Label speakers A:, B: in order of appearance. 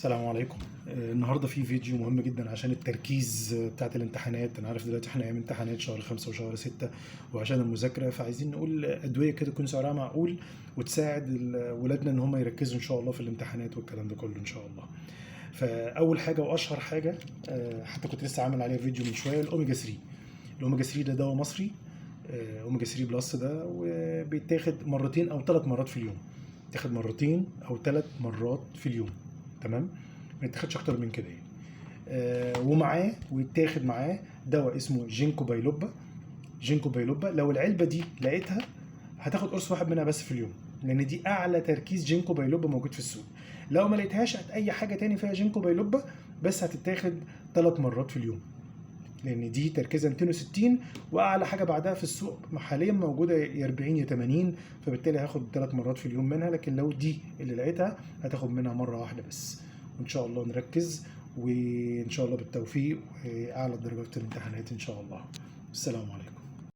A: السلام عليكم. النهارده في فيديو مهم جدا عشان التركيز بتاعت الامتحانات. انا عارف دلوقتي احنا ايام امتحانات شهر 5 وشهر 6 وعشان المذاكره، فعايزين نقول ادويه كده تكون سعرها معقول وتساعد ولادنا ان هم يركزوا ان شاء الله في الامتحانات والكلام ده كله ان شاء الله. فاول حاجه واشهر حاجه، حتى كنت لسه عامل عليها فيديو من شويه، الاوميجا 3. الاوميجا 3 ده دواء مصري، اوميجا 3 بلس ده، وبيتاخد مرتين او 3 مرات في اليوم. بيتاخد مرتين او 3 مرات في اليوم، تمام؟ ما يتاخدش اكتر من كده يعني. ومعاه ويتاخد معاه دواء اسمه جينكو بايلوبا. جينكو بايلوبا لو العلبه دي لقيتها هتاخد قرص واحد منها بس في اليوم، لان دي اعلى تركيز جينكو بايلوبا موجود في السوق. لو ما لقيتهاش هات اي حاجه تاني فيها جينكو بايلوبا، بس هتتاخد 3 مرات في اليوم، لان دي تركيزها 260، واعلى حاجه بعدها في السوق حاليا موجوده يا 40 يا 80، فبالتالي هاخد 3 مرات في اليوم منها. لكن لو دي اللي لقيتها هتاخد منها مره واحده بس. وان شاء الله نركز، وان شاء الله بالتوفيق واعلى الدرجات في الامتحانات ان شاء الله. السلام عليكم.